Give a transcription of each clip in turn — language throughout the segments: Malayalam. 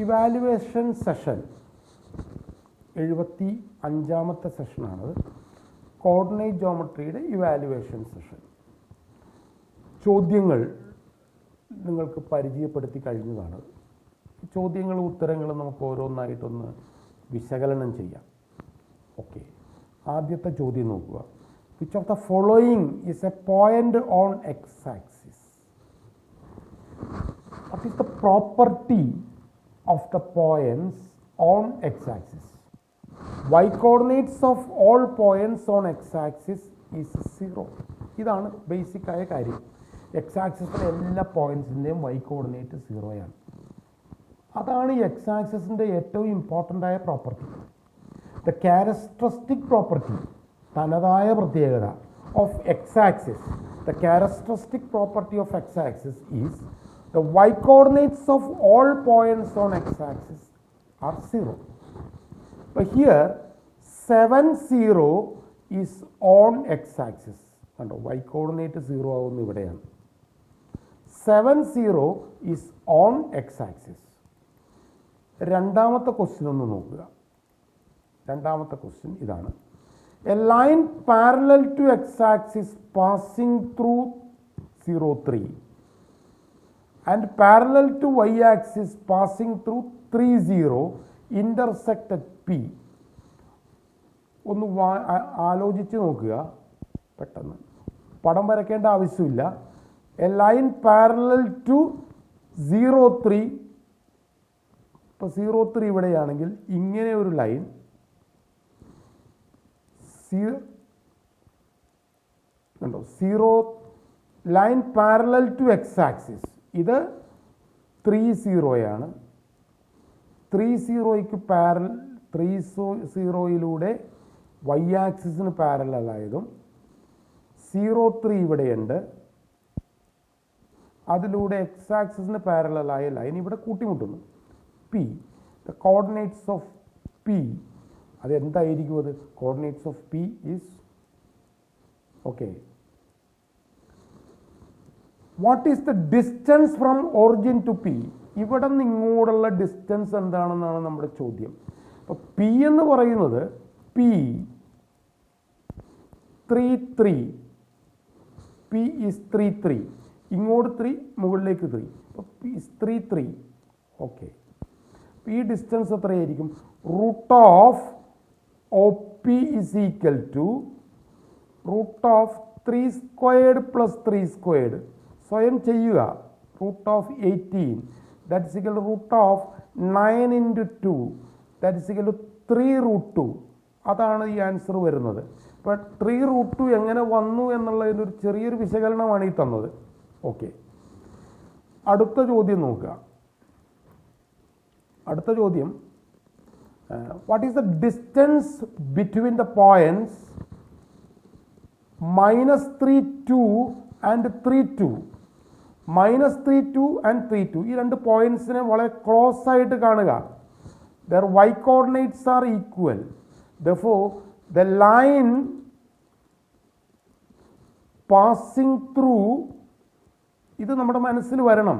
ഇവാലുവേഷൻ സെഷൻ 75ാമത്തെ സെഷനാണത്. കോർഡിനേറ്റ് ജോമെട്രിയുടെ ഇവാലുവേഷൻ സെഷൻ. ചോദ്യങ്ങൾ നിങ്ങൾക്ക് പരിചയപ്പെടുത്തി കഴിഞ്ഞതാണ്. ചോദ്യങ്ങളും ഉത്തരങ്ങളും നമുക്ക് ഓരോന്നായിട്ടൊന്ന് വിശകലനം ചെയ്യാം. ഓക്കെ, ആദ്യത്തെ ചോദ്യം നോക്കുക. Which of the following is A point on X axis? What is the property of the points on X axis? Y coordinates of all points on x axis is 0. ഇതാണ് ബേസിക് ആയ കാര്യം. എക്സ് ആക്സിസിലെ എല്ലാ പോയിന്റ്സിൻ്റെയും y കോർഡിനേറ്റ് 0 ആണ്. അതാണ് ഈ എക്സ് ആക്സിസിൻ്റെ ഏറ്റവും ഇമ്പോർട്ടൻ്റ് ആയ പ്രോപ്പർട്ടി. ദ ക്യാരക്ടറിസ്റ്റിക് പ്രോപ്പർട്ടി, തനതായ പ്രത്യേകത of X axis, the characteristic property of X axis is the y coordinates of all points on x axis are 0. But here 7 0 is on x axis. കണ്ടോ, y കോർഡിനേറ്റ് 0 ആവുന്ന ഇവിടെയാണ്. 7 0 is on x axis. രണ്ടാമത്തെ ക്വസ്റ്റ്യൻ ഒന്ന് നോക്കുക. രണ്ടാമത്തെ ക്വസ്റ്റ്യൻ ഇതാണ്. A line parallel to x axis passing through 0 3 and parallel to y axis passing through 3 0 intersect at P. ഒന്ന് ആലോചിച്ച് നോക്കുക. പെട്ടെന്ന് പടം വരയ്ക്കേണ്ട ആവശ്യമില്ല. A line parallel to 0 3. ഇപ്പോൾ 0 3 ഇവിടെയാണെങ്കിൽ ഇങ്ങനെ ഒരു ലൈൻ കണ്ടോ, 0 line parallel to x axis. ഇത് 3 0 3 0യിലൂടെ y ആക്സിസിന് പാരലലായതും 0 3 ഇവിടെയുണ്ട്, അതിലൂടെ എക്സ് ആക്സിസിന് പാരലലായ ലൈൻ ഇവിടെ കൂട്ടിമുട്ടുന്നു. P, the coordinates of P, അതെന്തായിരിക്കും? അത് coordinates of P is okay. What is the distance from origin to P? ഇവിടെ നിന്ന് ഇങ്ങോട്ടുള്ള ഡിസ്റ്റൻസ് എന്താണെന്നാണ് നമ്മുടെ ചോദ്യം. അപ്പോൾ പി എന്ന് പറയുന്നത് പി 3 3, പി ഈസ് 3 3, ഇങ്ങോട്ട് 3 മുകളിലേക്ക് 3, അപ്പോൾ പി ഈസ് 3 3. ഓക്കെ, ഈ ഡിസ്റ്റൻസ് എത്രയായിരിക്കും? Root of O P is equal to root of 3 squared plus 3 squared. സ്വയം ചെയ്യുക. Root of 18, that is equal to root of 9 into 2, that is equal to 3 root 2. അതാണ് ഈ ആൻസർ വരുന്നത്. അപ്പോൾ 3 root 2 എങ്ങനെ വന്നു എന്നുള്ളതിൻ്റെ ഒരു ചെറിയൊരു വിശകലനമാണ് ഈ തന്നത്. ഓക്കെ, അടുത്ത ചോദ്യം നോക്കുക. അടുത്ത ചോദ്യം, what is the distance between the points -3 2 and 3 2? -3 2 and 3 2, ഈ രണ്ട് പോയിന്റ്സിനെ വളരെ ക്ലോസ് ആയിട്ട് കാണുക. Their y coordinates are equal. therefore the line passing through, ഇത് നമ്മുടെ മനസ്സിൽ വരണം.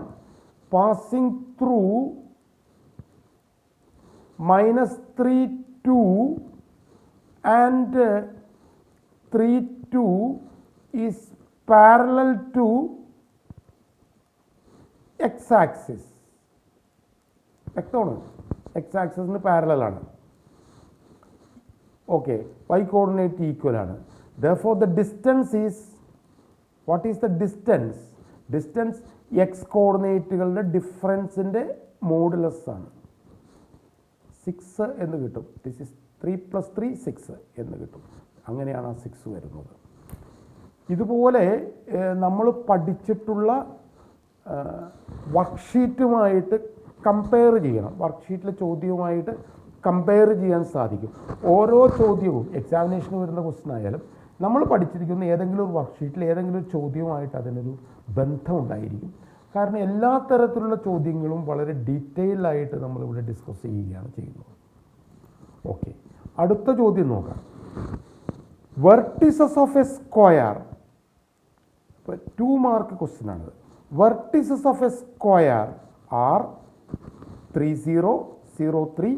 passing through -3 2 and 3 2 is parallel to X axis. വ്യക്തമാണ്, എക്സ് ആക്സിസിന് പാരലലാണ്. ഓക്കെ, y കോർഡിനേറ്റ് ഈക്വൽ ആണ്. therefore the distance is, what is the distance? Distance X കോർഡിനേറ്റുകളുടെ ഡിഫറൻസിൻ്റെ മോഡുലസ് ആണ്. 6 എന്ന് കിട്ടും. ദിസ് ഇസ് 3 + 3 6 എന്ന് കിട്ടും. അങ്ങനെയാണ് ആ 6 വരുന്നത്. ഇതുപോലെ നമ്മൾ പഠിച്ചിട്ടുള്ള വർക്ക്ഷീറ്റുമായിട്ട് കമ്പയർ ചെയ്യണം. വർക്ക്ഷീറ്റിലെ ചോദ്യവുമായിട്ട് കമ്പയർ ചെയ്യാൻ സാധിക്കും. ഓരോ ചോദ്യവും എക്സാമിനേഷന് വരുന്ന ക്വസ്റ്റ്യൻ ആയാലും നമ്മൾ പഠിച്ചിരിക്കുന്ന ഏതെങ്കിലും ഒരു വർക്ക്ഷീറ്റിൽ ഏതെങ്കിലും ഒരു ചോദ്യവുമായിട്ട് അതിനൊരു ബന്ധമുണ്ടായിരിക്കും. കാരണം എല്ലാ തരത്തിലുള്ള ചോദ്യങ്ങളും വളരെ ഡീറ്റെയിൽ ആയിട്ട് നമ്മളിവിടെ ഡിസ്കസ് ചെയ്യുകയാണ് ചെയ്യുന്നത്. ഓക്കെ, അടുത്ത ചോദ്യം നോക്കാം. Vertices of A square, 2 mark question ആണിത്. Vertices of a square are 30 03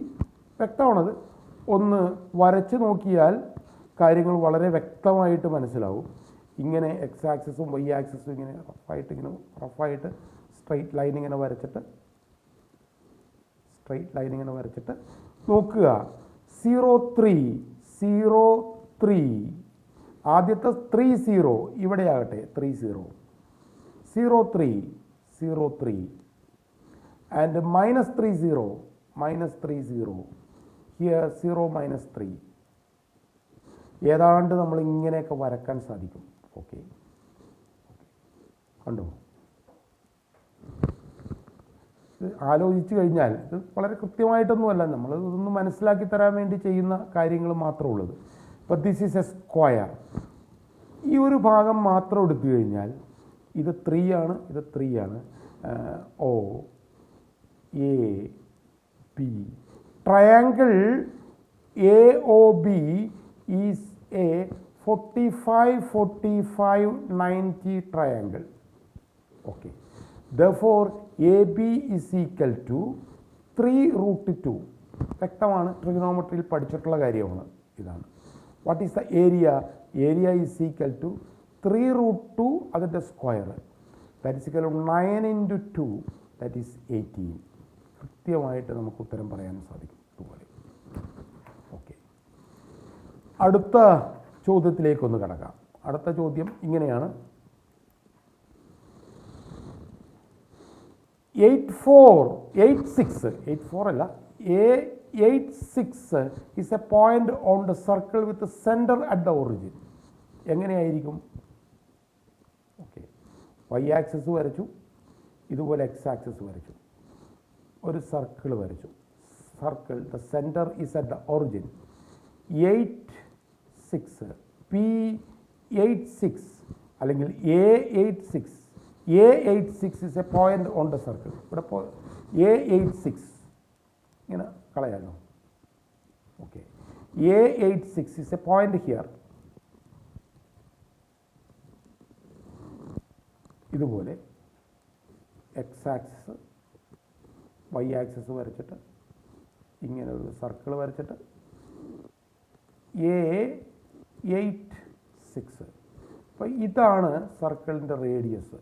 വ്യക്തമാണത്. ഒന്ന് വരച്ച് നോക്കിയാൽ കാര്യങ്ങൾ വളരെ വ്യക്തമായിട്ട് മനസ്സിലാവും. ഇങ്ങനെ എക്സ് ആക്സിസും വൈ ആക്സിസും ഇങ്ങനെ റഫായിട്ട് സ്ട്രെയിറ്റ് ലൈൻ ഇങ്ങനെ വരച്ചിട്ട് നോക്കുക. 03 ആദ്യത്തെ 30 ഇവിടെയാകട്ടെ 30 03 ആൻഡ് -30 ഹിയർ 0 - 3 ഏതാണ്ട് നമ്മൾ ഇങ്ങനെയൊക്കെ വരക്കാൻ സാധിക്കും. ഓക്കെ, കണ്ടോ? ഇത് ആലോചിച്ച് കഴിഞ്ഞാൽ ഇത് വളരെ കൃത്യമായിട്ടൊന്നുമല്ല, നമ്മൾ ഇതൊന്ന് മനസ്സിലാക്കി തരാൻ വേണ്ടി ചെയ്യുന്ന കാര്യങ്ങൾ മാത്രമേ ഉള്ളത്. ഇപ്പോൾ ദിസ് ഈസ് എ സ്ക്വയർ. ഈ ഒരു ഭാഗം മാത്രം എടുത്തു കഴിഞ്ഞാൽ ഇത് 3 ആണ്, ഇത് 3 ആണ്. O A B triangle AOB is a 45-45-90 triangle. Okay. Therefore, AB is equal to 3√2. വ്യക്തമാണ്, ട്രിഗണോമെട്രിയിൽ പഠിച്ചിട്ടുള്ള കാര്യമാണ് ഇതാണ്. What is the area? Area is equal to 3√2 അതിൻ്റെ square. That is equal to 9 × 2 that is 18. കൃത്യമായിട്ട് നമുക്ക് ഉത്തരം പറയാൻ സാധിക്കും ഇതുപോലെ. ഓക്കെ, അടുത്ത ചോദ്യത്തിലേക്കൊന്ന് കടക്കാം. അടുത്ത ചോദ്യം ഇങ്ങനെയാണ്. 86 is a point on the circle with the center at the origin. എങ്ങനെയായിരിക്കും? ഓക്കെ, വൈ ആക്സിസ് വരച്ചു, ഇതുപോലെ എക്സ് ആക്സിസ് വരച്ചു, ഒരു സർക്കിൾ വരച്ചു. Circle the centre is at the origin. 86 അല്ലെങ്കിൽ A86 is a point on the circle. ഇവിടെ A86 ഇങ്ങനെ കളയാലോ. Okay, A86 is a point here. ഇതുപോലെ എക്സ് ആക്സിസ് വൈ ആക്സിസ് വരച്ചിട്ട് ഇങ്ങനെ ഒരു സർക്കിൾ വരച്ചിട്ട് A86. അപ്പോൾ ഇതാണ് സർക്കിളിൻ്റെ radius.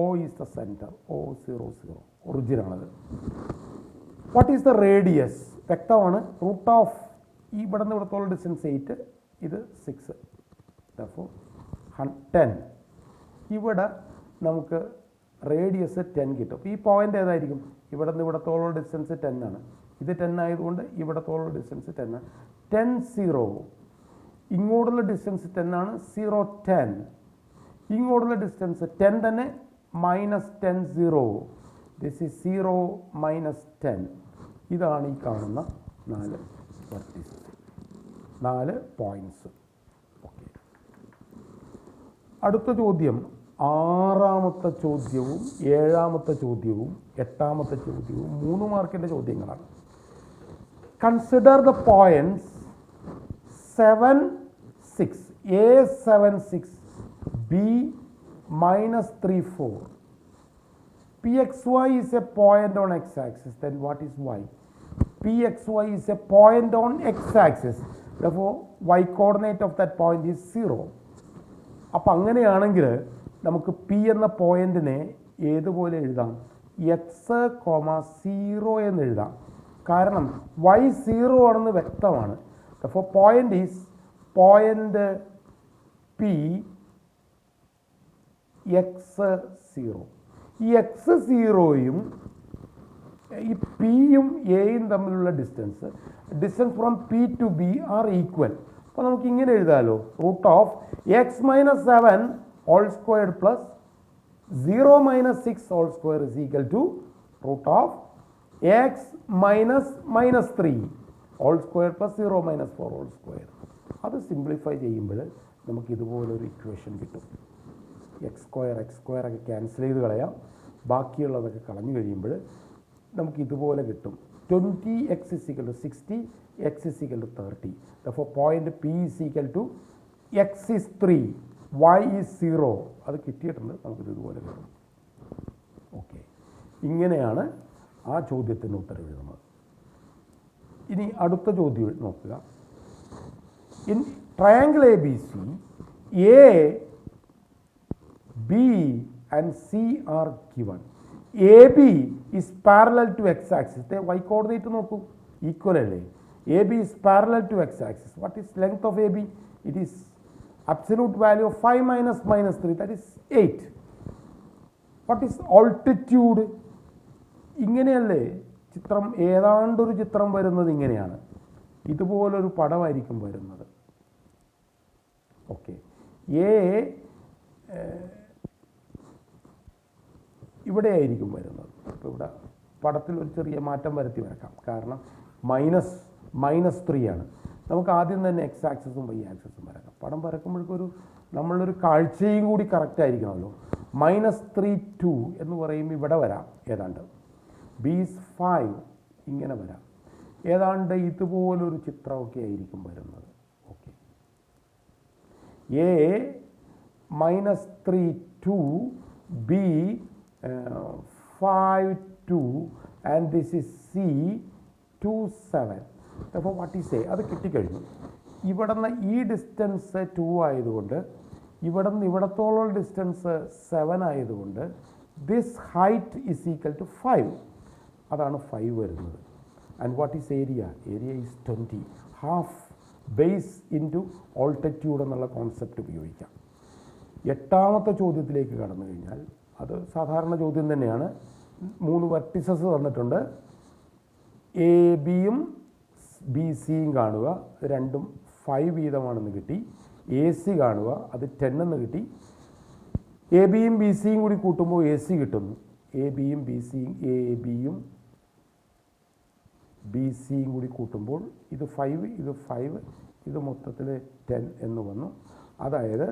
O is the centre, O00 ഒറിജിനാണത്. What is the radius? വ്യക്തമാണ്, റൂട്ട് ഓഫ് ഇവിടെ നിന്ന് ഇവിടത്തോളം ഡിസ്റ്റൻസ് 8, ഇത് 6, അപ്പോൾ 10. ഇവിടെ നമുക്ക് റേഡിയസ് 10 കിട്ടും. അപ്പോൾ ഈ പോയിൻ്റ് ഏതായിരിക്കും? ഇവിടെ നിന്ന് ഇവിടത്തോളം ഡിസ്റ്റൻസ് 10 ആണ്. ഇത് 10 ആയതുകൊണ്ട് ഇവിടത്തോളം ഡിസ്റ്റൻസ് 10 ആണ്. 10 0. ഇങ്ങോട്ടുള്ള ഡിസ്റ്റൻസ് 10 ആണ്. 0 10. ഇങ്ങോട്ടുള്ള ഡിസ്റ്റൻസ് 10 തന്നെ, -10 0. This is 0 - 10. ഇതാണ് ഈ കാണുന്ന 4 വെർട്ടീസസ്, 4 പോയിൻറ്റ്സ്. ഓക്കെ, അടുത്ത ചോദ്യം 6-ാമത്തെ ചോദ്യവും 7-ാമത്തെ ചോദ്യവും 8-ാമത്തെ ചോദ്യവും 3 മാർക്കിൻ്റെ ചോദ്യങ്ങളാണ്. Consider the points 7 6 A76 B -3 4. PXY is a point on x-axis. Then what is y? PXY is a point on x-axis. Therefore, y coordinate of that point is 0. അപ്പോൾ അങ്ങനെയാണെങ്കിൽ നമുക്ക് P എന്ന പോയിന്റിനെ ഏതുപോലെ എഴുതാം? x,0 എന്ന് എഴുതാം. കാരണം y 0 ആണെന്ന് വ്യക്തമാണ്. അപ്പോൾ point is point P x0. ഈ x0യും ഈ പിയും എയും തമ്മിലുള്ള distance from P to B are equal. അപ്പോൾ നമുക്ക് ഇങ്ങനെ എഴുതാമല്ലോ, root of x - 7 whole squared plus 0 - 6 whole square is equal to root of x -3 whole square plus 0 - 4 whole square. അത് സിംപ്ലിഫൈ ചെയ്യുമ്പോൾ നമുക്ക് ഇതുപോലൊരു ഇക്വേഷൻ കിട്ടും. എക്സ് സ്ക്വയർ ഒക്കെ ക്യാൻസൽ ചെയ്ത് കളയാം. ബാക്കിയുള്ളതൊക്കെ കളഞ്ഞു കഴിയുമ്പോൾ നമുക്ക് ഇതുപോലെ കിട്ടും. 20x = 60, x = 30. അപ്പോൾ point P = x is 3, y is 0. അത് കിട്ടിയിട്ടുണ്ട്, നമുക്കിത് ഇതുപോലെ കിട്ടും. ഓക്കെ, ഇങ്ങനെയാണ് ആ ചോദ്യത്തിന് ഉത്തരം എഴുതുന്നത്. ഇനി അടുത്ത ചോദ്യം നോക്കുക. In triangle A B C, A B and C are given. A B is parallel to x axis. Y coordinate നോക്കൂ, ഈക്വൽ അല്ലേ. A B is parallel to x axis. What is length of A B? It is absolute value of 5 minus minus 3, that is 8. What is altitude? ഇങ്ങനെയല്ലേ ചിത്രം, ഏതാണ്ടൊരു ചിത്രം വരുന്നത് ഇങ്ങനെയാണ്. ഇതുപോലൊരു പടമായിരിക്കും വരുന്നത്. ഓക്കെ, ഇവിടെ ആയിരിക്കും വരുന്നത്. അപ്പോൾ ഇവിടെ പടത്തിൽ ഒരു ചെറിയ മാറ്റം വരുത്തി വരക്കാം. കാരണം -3 ആണ്. നമുക്ക് ആദ്യം തന്നെ എക്സ് ആക്സിസും വൈ ആക്സിസും വരക്കാം. പടം വരക്കുമ്പോഴേക്കൊരു നമ്മളൊരു കാഴ്ചയും കൂടി കറക്റ്റ് ആയിരിക്കണമല്ലോ. -3 എന്ന് പറയുമ്പോൾ ഇവിടെ വരാം ഏതാണ്ട്. B5 ഇങ്ങനെ വരാം. ഏതാണ്ട് ഇതുപോലൊരു ചിത്രമൊക്കെ ആയിരിക്കും വരുന്നത്. Okay, A -3 B 5 2 and this is C 2 7. അപ്പോൾ വാട്ട് ഈസ് എ? അത് കിട്ടിക്കഴിഞ്ഞു. ഇവിടെ നിന്ന് ഈ ഡിസ്റ്റൻസ് 2 ആയതുകൊണ്ട് ഇവിടെ നിന്ന് ഇവിടത്തോളം ഡിസ്റ്റൻസ് 7 ആയതുകൊണ്ട് this height is equal to 5. അതാണ് 5 വരുന്നത്. And what is area? Area is 20. Half base into altitude എന്നുള്ള കോൺസെപ്റ്റ് ഉപയോഗിക്കാം. 8ാമത്തെ ചോദ്യത്തിലേക്ക് കടന്നു കഴിഞ്ഞാൽ അത് സാധാരണ ചോദ്യം തന്നെയാണ്. 3 വെർട്ടിസസ് തന്നിട്ടുണ്ട്. എ ബിയും ബി സിയും കാണുക, രണ്ടും 5 വീതമാണെന്ന് കിട്ടി. എ സി കാണുക, അത് 10 എന്ന് കിട്ടി. എ ബിയും ബി സിയും കൂടി കൂട്ടുമ്പോൾ എ സി കിട്ടുന്നു. എ ബിയും ബി സിയും കൂടി കൂട്ടുമ്പോൾ ഇത് 5, ഇത് 5, ഇത് മൊത്തത്തിൽ 10 എന്ന് വന്നു. അതായത്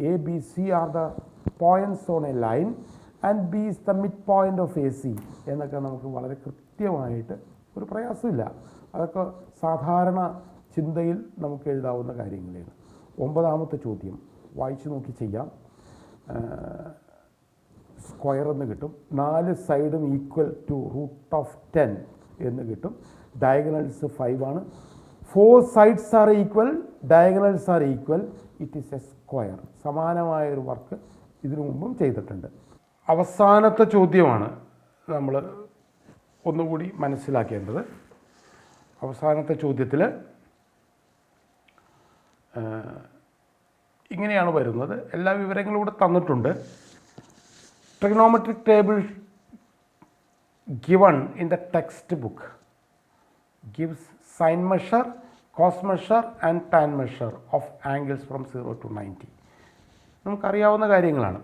A B C are the points on A line and B is the mid point of A C എന്നൊക്കെ നമുക്ക് വളരെ കൃത്യമായിട്ട്, ഒരു പ്രയാസമില്ല, അതൊക്കെ സാധാരണ ചിന്തയിൽ നമുക്ക് എഴുതാവുന്ന കാര്യങ്ങളാണ്. 9ാമത്തെ ചോദ്യം വായിച്ചു നോക്കി ചെയ്യാം. സ്ക്വയർ എന്ന് കിട്ടും. 4 സൈഡും ഈക്വൽ ടു √10 എന്ന് കിട്ടും. ഡയഗണൽസ് 5 ആണ്. 4 sides are equal, diagonals are equal, it is a square. സമാനമായൊരു വർക്ക് ഇതിനു മുമ്പും ചെയ്തിട്ടുണ്ട്. അവസാനത്തെ ചോദ്യമാണ് നമ്മൾ ഒന്നുകൂടി മനസ്സിലാക്കേണ്ടത്. അവസാനത്തെ ചോദ്യത്തിൽ ഇങ്ങനെയാണ് വരുന്നത്. എല്ലാ വിവരങ്ങളും ഇവിടെ തന്നിട്ടുണ്ട്. Trigonometric table given in the textbook gives sine measure, cos measure and tan measure of angles from 0 to 90. നമുക്കറിയാവുന്ന കാര്യങ്ങളാണ്.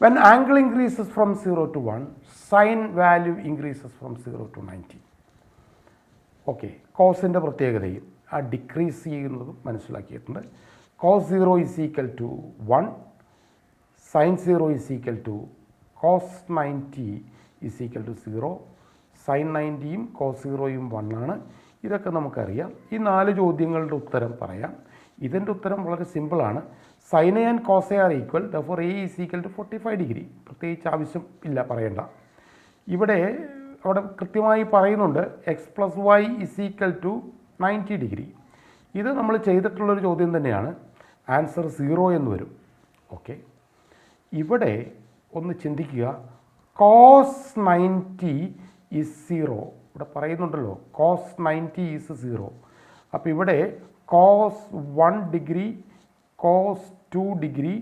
When angle increases from 0 to 1, sine value increases from 0 to 90. Okay, കോസിൻ്റെ പ്രത്യേകതയും ആ ഡിക്രീസ് ചെയ്യുന്നതും മനസ്സിലാക്കിയിട്ടുണ്ട്. Cos 0 is equal to 1, sine 0 is equal to cos 90 is equal to 0, sine 90യും കോസ് 0യും 1 ആണ്. ഇതൊക്കെ നമുക്കറിയാം. ഈ 4 ചോദ്യങ്ങളുടെ ഉത്തരം പറയാം. ഇതിൻ്റെ ഉത്തരം വളരെ സിമ്പിളാണ്. Sine A and cos A are equal, therefore A is equal to 45 degree. പ്രത്യേകിച്ച് ആവശ്യം ഇല്ല, പറയണ്ട. അവിടെ കൃത്യമായി പറയുന്നുണ്ട് x plus y is equal to 90 degree. ഇത് നമ്മൾ ചെയ്തിട്ടുള്ളൊരു ചോദ്യം തന്നെയാണ്. ആൻസർ 0 എന്ന് വരും. ഓക്കെ, ഇവിടെ ഒന്ന് ചിന്തിക്കുക. Cos 90 is 0. ഇവിടെ പറയുന്നുണ്ടല്ലോ കോസ് 90 ഈസ് 0. അപ്പോൾ ഇവിടെ cos 1 degree, cos 2 degree,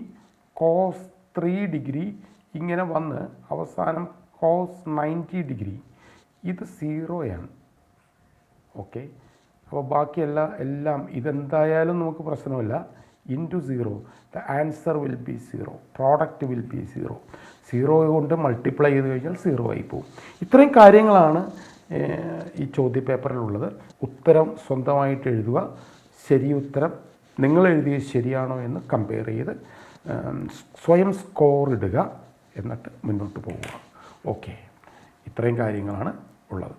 cos 3 degree ഇങ്ങനെ വന്ന് അവസാനം കോസ് 90 ഡിഗ്രി. ഇത് 0യാണ്. ഓക്കെ, അപ്പോൾ ബാക്കിയെല്ലാം ഇതെന്തായാലും നമുക്ക് പ്രശ്നമില്ല. Into 0, the answer will be 0, product will be 0. 0 കൊണ്ട് മൾട്ടിപ്ലൈ ചെയ്ത് കഴിഞ്ഞാൽ 0 ആയി പോകും. ഇത്രയും കാര്യങ്ങളാണ് ഈ ചോദ്യപേപ്പറിലുള്ളത്. ഉത്തരം സ്വന്തമായിട്ട് എഴുതുക. ശരി ഉത്തരം നിങ്ങൾ എഴുതിയത് ശരിയാണോ എന്ന് കമ്പയർ ചെയ്ത് സ്വയം സ്കോർ ഇടുക, എന്നിട്ട് മുന്നോട്ട് പോവുക. ഓക്കെ, ഇത്രയും കാര്യങ്ങളാണ് ഉള്ളത്.